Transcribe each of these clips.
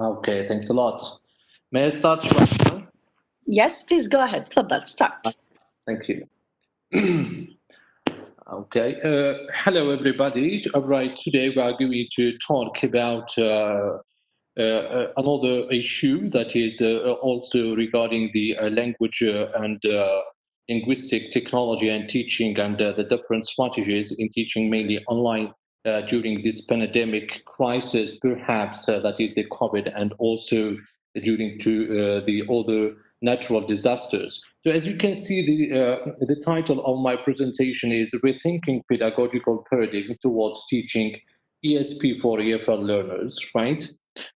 Okay, thanks a lot. May I start right now? Yes, please go ahead. تفضل, start. Thank you. Okay. Hello, everybody. All right. Today we are going to talk about another issue that is also regarding the language and linguistic technology and teaching and the different strategies in teaching mainly online during this pandemic crisis, perhaps that is the COVID, and also during the other natural disasters. So as you can see, the title of my presentation is Rethinking Pedagogical Paradigm Towards Teaching ESP for EFL Learners, right?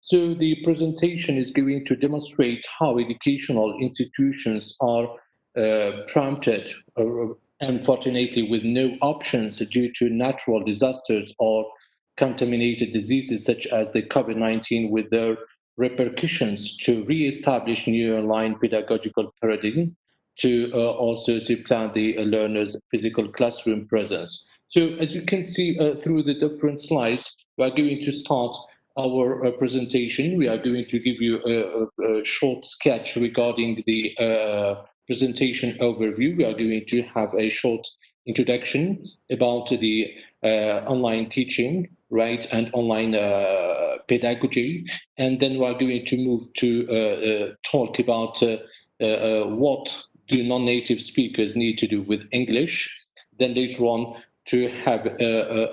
So the presentation is going to demonstrate how educational institutions are prompted, unfortunately, with no options due to natural disasters or contaminated diseases such as the COVID-19 with their repercussions to re-establish new online pedagogical paradigm to also supplant the learner's physical classroom presence. So as you can see through the different slides, we are going to start our presentation. We are going to give you a short sketch regarding the presentation overview. We are going to have a short introduction about the online teaching, right, and online pedagogy. And then we are going to move to talk about what do non-native speakers need to do with English. Then later on, to have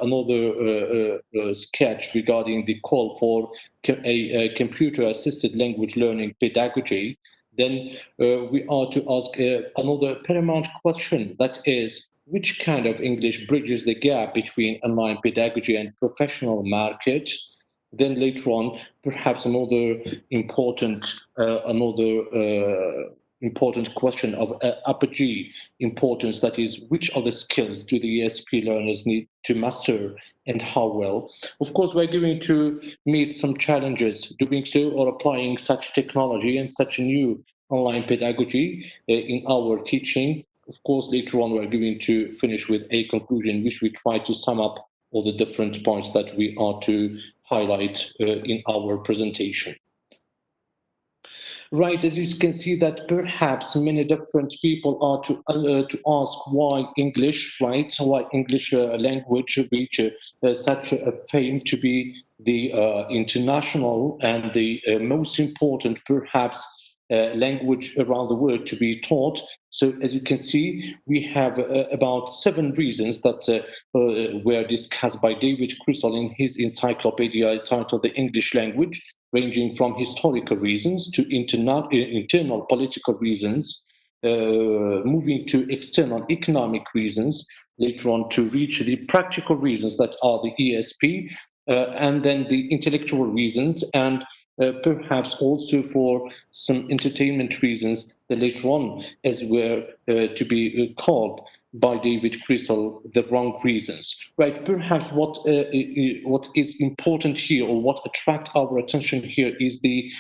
another sketch regarding the call for a computer-assisted language learning pedagogy. Then we are to ask another paramount question, that is, which kind of English bridges the gap between online pedagogy and professional market? Then later on, perhaps another important important question of apogee importance, that is, which other skills do the ESP learners need to master and how well? Of course, we're going to meet some challenges doing so or applying such technology and such a new online pedagogy in our teaching. Of course, later on, we're going to finish with a conclusion, which we try to sum up all the different points that we are to highlight in our presentation. Right, as you can see that perhaps many different people are to ask why English, right? Why English language reach such a fame to be the international and the most important, perhaps, language around the world to be taught. So as you can see, we have about 7 reasons that were discussed by David Crystal in his encyclopedia titled The English Language, ranging from historical reasons to internal political reasons, moving to external economic reasons, later on to reach the practical reasons that are the ESP, and then the intellectual reasons, and perhaps also for some entertainment reasons that later on as were to be called by David Crystal the wrong reasons, right? Perhaps what is important here, or what attract our attention here, is the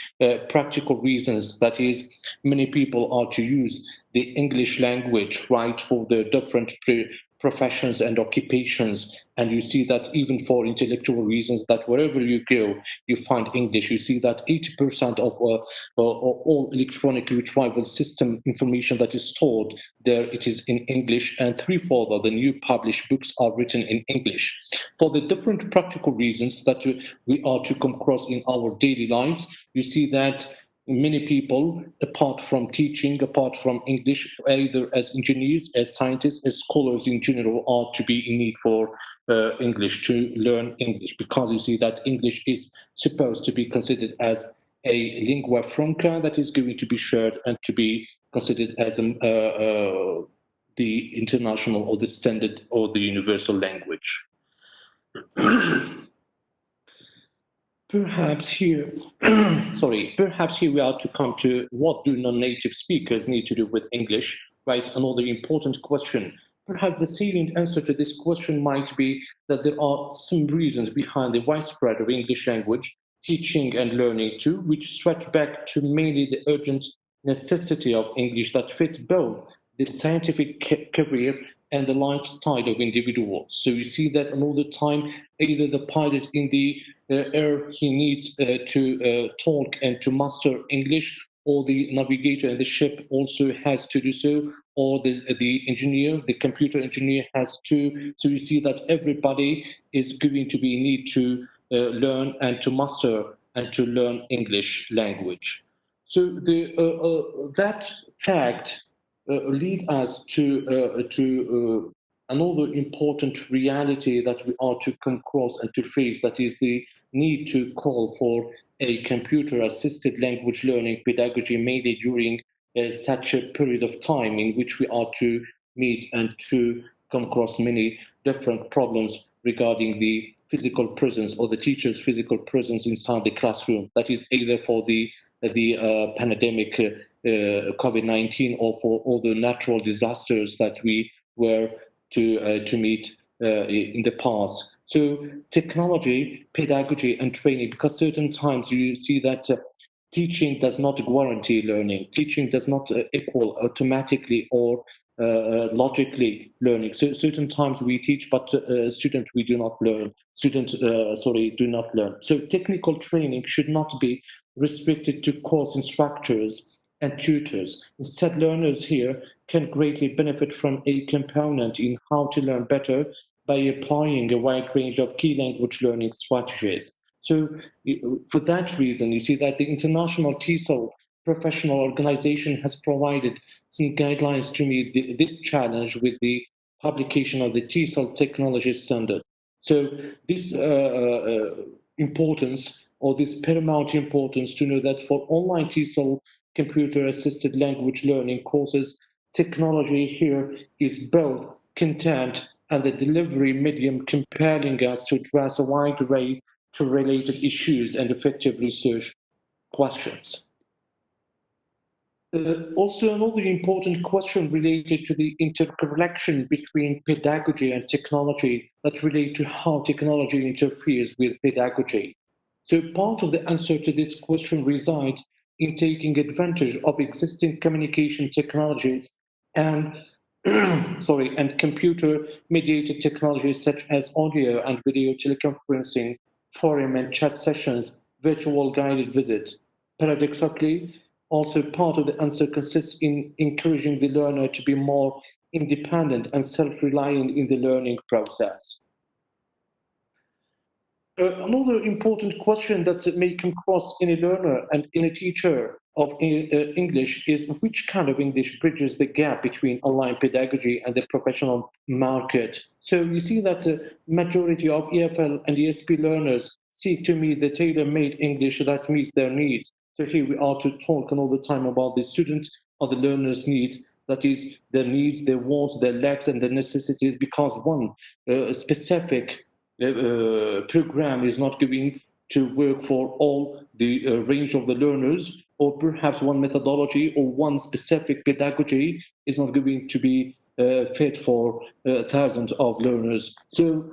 practical reasons. That is, many people are to use the English language, right, for their different professions and occupations. And you see that even for intellectual reasons, that wherever you go, you find English. You see that 80% of all electronic retrieval system information that is stored there, it is in English, and 3/4 of the new published books are written in English. For the different practical reasons that we are to come across in our daily lives, you see that many people, apart from teaching, apart from English, either as engineers, as scientists, as scholars in general, are to be in need for English, to learn English, because you see that English is supposed to be considered as a lingua franca that is going to be shared and to be considered as the international or the standard or the universal language. Perhaps here, perhaps here we are to come to what do non-native speakers need to do with English, right? Another important question. Perhaps the salient answer to this question might be that there are some reasons behind the widespread of English language teaching and learning too, which stretch back to mainly the urgent necessity of English that fit both the scientific career and the lifestyle of individuals. So you see that another time, either the pilot in the air he needs to talk and to master English, or the navigator in the ship also has to do so, or the engineer, the computer engineer has to. So you see that everybody is going to be need to learn and to master and to learn English language. So that fact lead us to another important reality that we are to come across and to face, that is the need to call for a computer-assisted language learning pedagogy, mainly during such a period of time in which we are to meet and to come across many different problems regarding the physical presence or the teacher's physical presence inside the classroom. That is either for the pandemic COVID-19 or for all the natural disasters that we were to meet in the past. So technology, pedagogy, and training, because certain times you see that teaching does not guarantee learning. Teaching does not equal automatically or logically learning. So certain times we teach, but students we do not learn. Students, do not learn. So technical training should not be restricted to course instructors and tutors. Instead, learners here can greatly benefit from a component in how to learn better by applying a wide range of key language learning strategies. So for that reason, you see that the International TESOL professional organization has provided some guidelines to meet this challenge with the publication of the TESOL technology standard. So this importance, or this paramount importance, to know that for online TESOL computer-assisted language learning courses, technology here is both content and the delivery medium, compelling us to address a wide array to related issues and effective research questions. Also, another important question related to the interconnection between pedagogy and technology that relate to how technology interferes with pedagogy. So part of the answer to this question resides in taking advantage of existing communication technologies and and computer-mediated technologies such as audio and video teleconferencing, forum and chat sessions, virtual guided visits. Paradoxically, also part of the answer consists in encouraging the learner to be more independent and self-reliant in the learning process. Another important question that may come across in a learner and in a teacher of English is which kind of English bridges the gap between online pedagogy and the professional market. So you see that the majority of EFL and ESP learners seek to meet the tailor-made English that meets their needs. So here we are to talk all the time about the student or the learner's needs, that is their needs, their wants, their lacks, and their necessities, because one specific program is not going to work for all the range of the learners, or perhaps one methodology or one specific pedagogy is not going to be fit for thousands of learners. So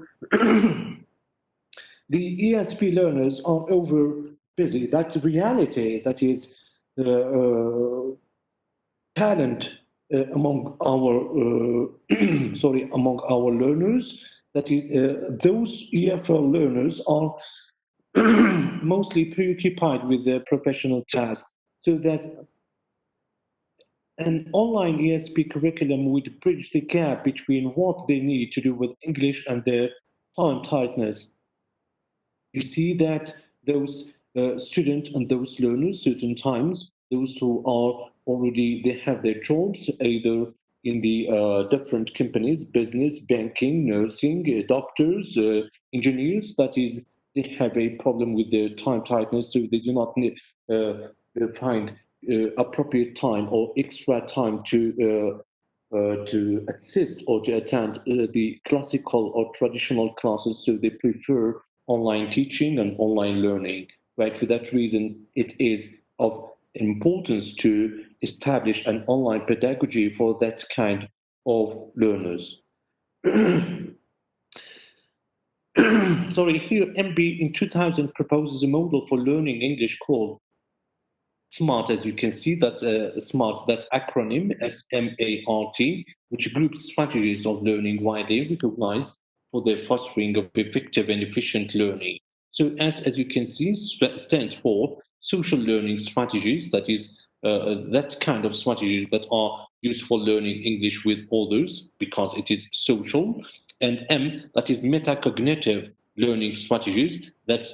the ESP learners are over busy. That's reality. That is talent among our among our learners. That is, those EFL learners are mostly preoccupied with their professional tasks. So there's an online ESP curriculum would bridge the gap between what they need to do with English and their time tightness. You see that those students and those learners, certain times, those who are already, they have their jobs either in the different companies, business, banking, nursing, doctors, engineers, that is, they have a problem with their time tightness, so they do not find appropriate time or extra time to assist or to attend the classical or traditional classes, so they prefer online teaching and online learning. Right? For that reason, it is of importance to establish an online pedagogy for that kind of learners. Sorry, here MB in 2000 proposes a model for learning English called SMART. As you can see, that's SMART, that acronym SMART, which groups strategies of learning widely recognized for the fostering of effective and efficient learning. So as you can see, stands for social learning strategies, that is that kind of strategies that are used for learning English with others because it is social, and M, that is metacognitive learning strategies, that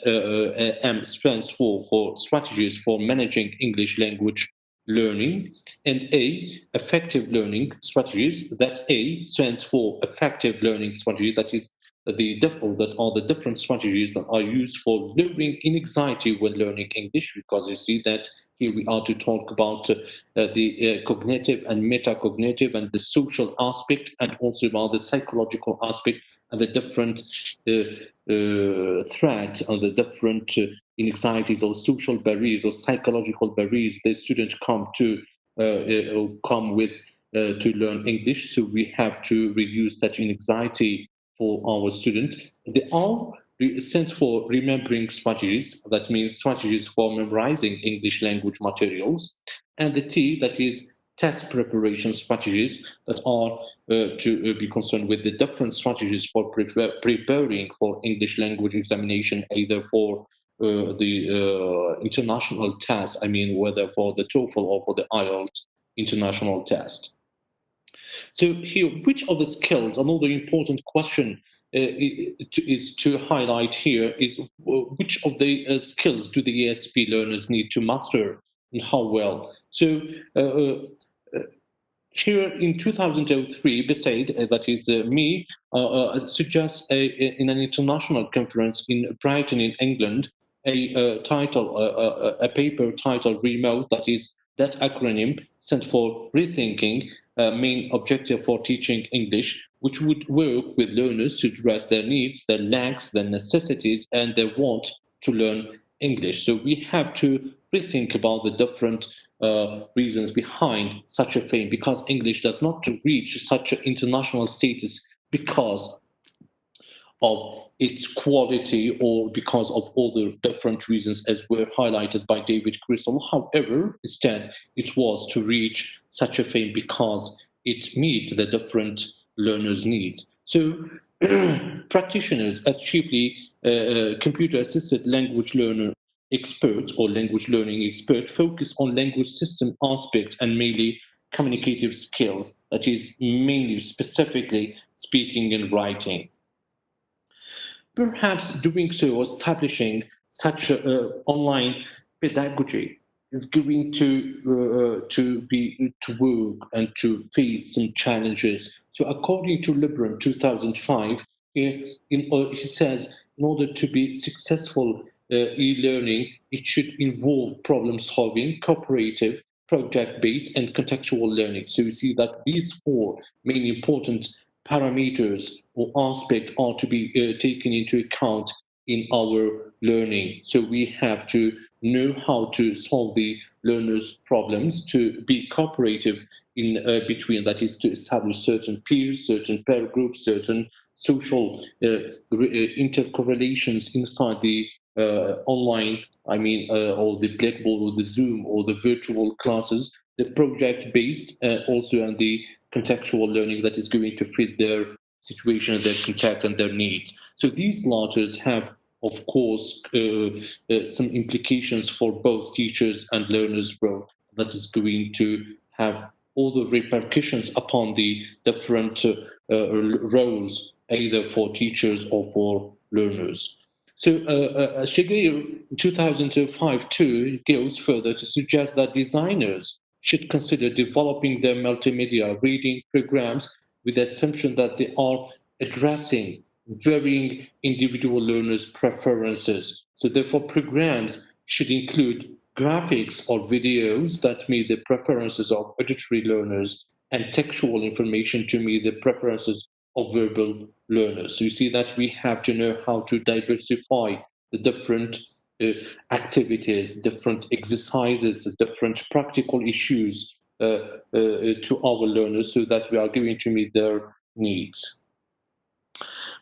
M stands for strategies for managing English language learning, and A, effective learning strategies, that A stands for effective learning strategy, that is that are the different strategies that are used for lowering anxiety when learning English, because you see that here we are to talk about the cognitive and metacognitive and the social aspect, and also about the psychological aspect and the different threats and the different anxieties or social barriers or psychological barriers the students come with to learn English. So we have to reduce such anxiety for our students. The R stands for remembering strategies. That means strategies for memorizing English language materials. And the T, that is test preparation strategies, that are to be concerned with the different strategies for preparing for English language examination, either for the international test, I mean, whether for the TOEFL or for the IELTS international test. So here, which of the skills, another important question is to highlight here is which of the skills do the ESP learners need to master and how well? So here in 2003, Bessaid, that is me, suggests in an international conference in Brighton in England, a paper titled Remote, that is that acronym stands for Rethinking, main objective for teaching English, which would work with learners to address their needs, their lacks, their necessities, and their want to learn English. So we have to rethink about the different reasons behind such a thing, because English does not reach such an international status because of its quality or because of other different reasons as were highlighted by David Crystal. However, instead, it was to reach such a thing because it meets the different learners' needs. So practitioners as chiefly computer-assisted language learner expert or language learning expert focus on language system aspects and mainly communicative skills, that is mainly specifically speaking and writing. Perhaps doing so, or establishing such online pedagogy, is going to work and to face some challenges. So, according to Libram 2005, he says in order to be successful e-learning, it should involve problem solving, cooperative, project-based, and contextual learning. So you see that these four main important parameters or aspects are to be taken into account in our learning. So we have to know how to solve the learners' problems, to be cooperative in between, that is to establish certain peers, certain peer groups, certain social intercorrelations inside the online, I mean, or the Blackboard or the Zoom or the virtual classes, the project-based also, and the contextual learning that is going to fit their situation, their context, and their needs. So these ladders have, of course, some implications for both teachers and learners' growth. That is going to have all the repercussions upon the different roles, either for teachers or for learners. So Shigeru in 2005 too goes further to suggest that designers should consider developing their multimedia reading programs with the assumption that they are addressing varying individual learners' preferences. So therefore, programs should include graphics or videos that meet the preferences of auditory learners and textual information to meet the preferences of verbal learners. So you see that we have to know how to diversify the different activities, different exercises, different practical issues to our learners so that we are going to meet their needs.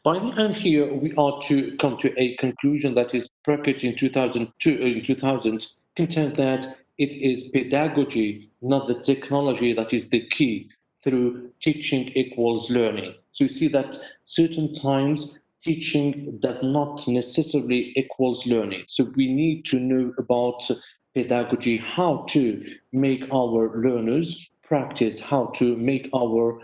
By the end here, we are to come to a conclusion that is bracket in 2000 contend that it is pedagogy, not the technology, that is the key through teaching equals learning. So you see that certain times teaching does not necessarily equals learning. So we need to know about pedagogy, how to make our learners practice, how to make our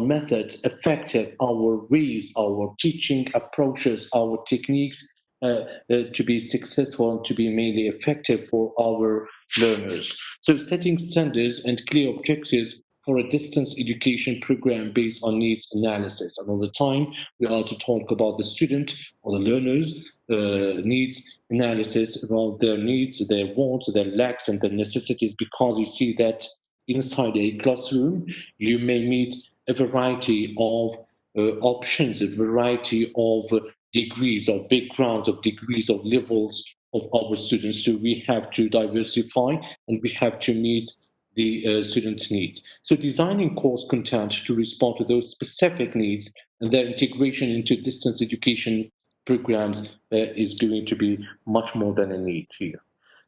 methods effective, our ways, our teaching approaches, our techniques to be successful and to be mainly effective for our learners. So setting standards and clear objectives for a distance education program based on needs analysis. And all the time, we are to talk about the student or the learners' needs analysis about their needs, their wants, their lacks, and their necessities, because you see that inside a classroom, you may meet a variety of options, a variety of degrees, of backgrounds, of degrees, of levels of our students. So we have to diversify and we have to meet the students' needs. So designing course content to respond to those specific needs and their integration into distance education programs is going to be much more than a need here.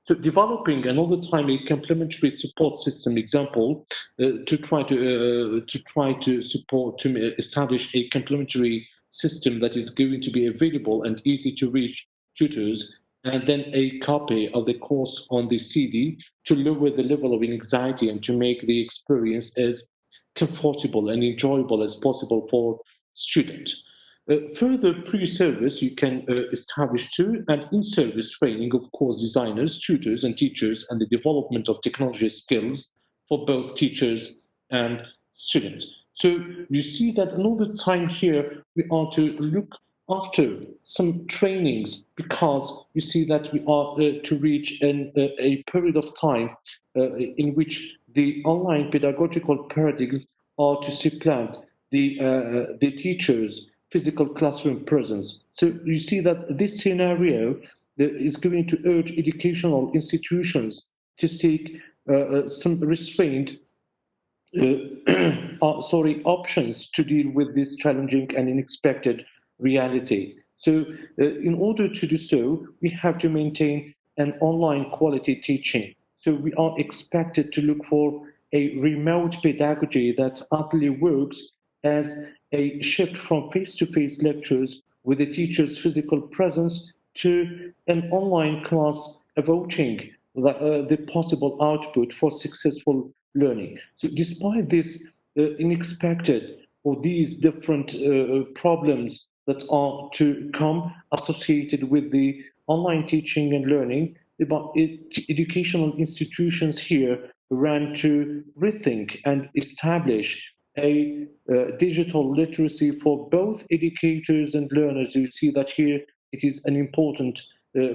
So developing and all the time a complementary support system example to try to support to establish a complementary system that is going to be available and easy to reach tutors, and then a copy of the course on the CD to lower the level of anxiety and to make the experience as comfortable and enjoyable as possible for students. Further pre-service, you can establish too and in-service training of course designers, tutors, and teachers, and the development of technology skills for both teachers and students. So you see that another time here we are to look after some trainings, because you see that we are to reach a period of time in which the online pedagogical paradigms are to supplant the teachers' physical classroom presence. So you see that this scenario is going to urge educational institutions to seek some restraint options to deal with this challenging and unexpected reality. So, in order to do so, we have to maintain an online quality teaching. So, we are expected to look for a remote pedagogy that utterly works as a shift from face to face lectures with the teacher's physical presence to an online class vouching the possible output for successful learning. So, despite this unexpected or these different problems that are to come associated with the online teaching and learning, about educational institutions here ran to rethink and establish a digital literacy for both educators and learners. You see that here it is an important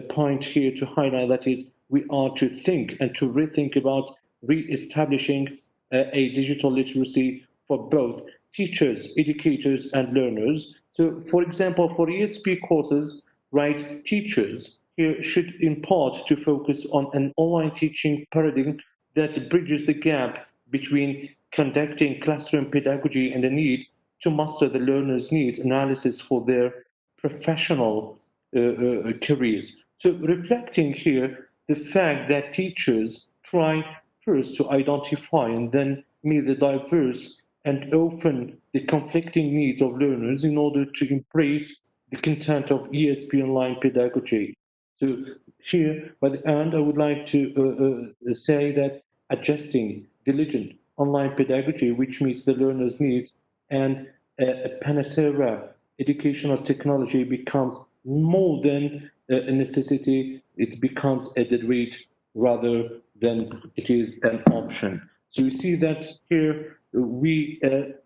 point here to highlight, that is, we are to think and to rethink about re-establishing a digital literacy for both teachers, educators, and learners. So, for example, for ESP courses, right, teachers here should in part to focus on an online teaching paradigm that bridges the gap between conducting classroom pedagogy and the need to master the learner's needs analysis for their professional careers. So, reflecting here the fact that teachers try first to identify and then meet the diverse and often the conflicting needs of learners in order to embrace the content of ESP online pedagogy. So here, by the end, I would like to say that adjusting diligent online pedagogy, which meets the learner's needs, and a panacea educational technology becomes more than a necessity, it becomes a dead weight rather than it is an option. So you see that here we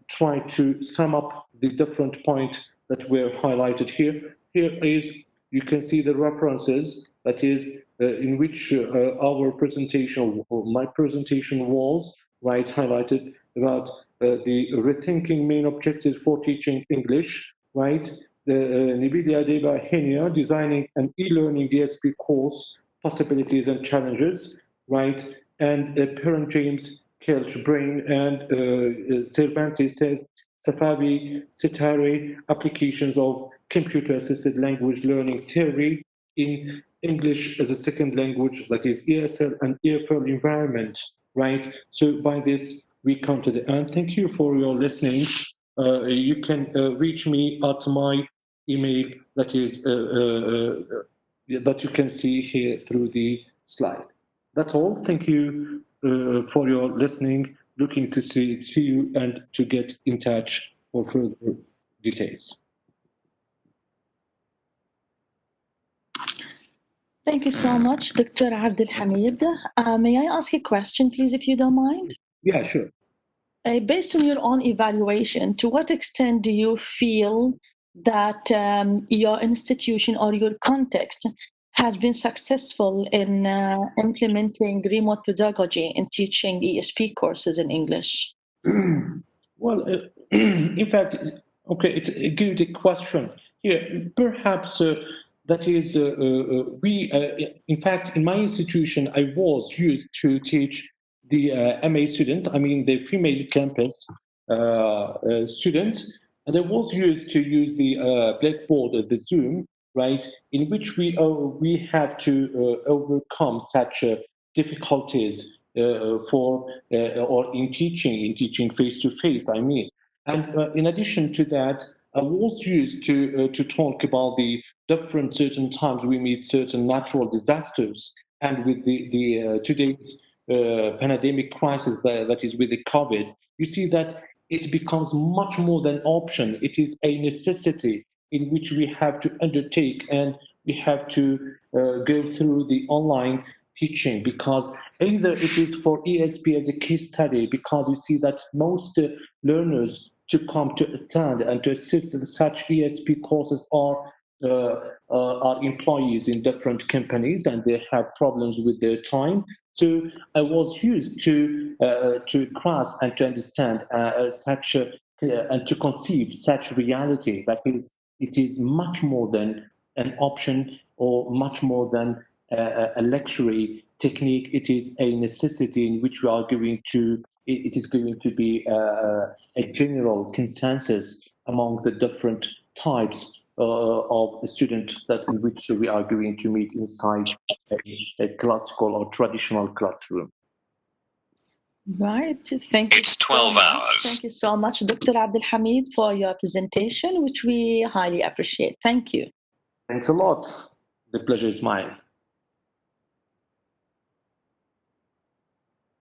try to sum up the different points that were highlighted here. Here is, you can see the references, that is, in which our presentation, or my presentation was, right, highlighted about the rethinking main objectives for teaching English, right? Nibilia Deba Henia, designing an e-learning ESP course, possibilities and challenges, right? And Parent James Kelch Brain and Cervantes says Safavi Sitare, applications of computer-assisted language learning theory in English as a second language, that is ESL and EFL environment, right? So by this, we come to the end. Thank you for your listening. You can reach me at my email that is that you can see here through the slide. That's all. Thank you for your listening. Looking to see you and to get in touch for further details. Thank you so much, Dr. Abdelhamid. May I ask a question, please, if you don't mind? Yeah, sure. Based on your own evaluation, to what extent do you feel that your institution or your context has been successful in implementing remote pedagogy and teaching ESP courses in English? Well, in fact, okay, it's a good question. Yeah, perhaps that is, in fact, in my institution, I was used to teach the MA student, I mean, the female campus student, and I was used to use the Blackboard, the Zoom, right, in which we had to overcome such difficulties or in teaching face to face, I mean. And in addition to that, I was used to talk about the different certain times we meet certain natural disasters, and with the today's pandemic crisis that is with the COVID, you see that it becomes much more than option. It is a necessity in which we have to undertake, and we have to go through the online teaching, because either it is for ESP as a case study, because you see that most learners to come to attend and to assist in such ESP courses are employees in different companies, and they have problems with their time. So I was used to grasp and to understand such and to conceive such reality, that is, it is much more than an option or much more than a luxury technique. It is a necessity in which we are going to, it is going to be a general consensus among the different types of students that in which we are going to meet inside a classical or traditional classroom. Right. Thank you. It's 12 hours. Thank you so much, Dr. Abdelhamid, for your presentation, which we highly appreciate. Thank you. Thanks a lot. The pleasure is mine.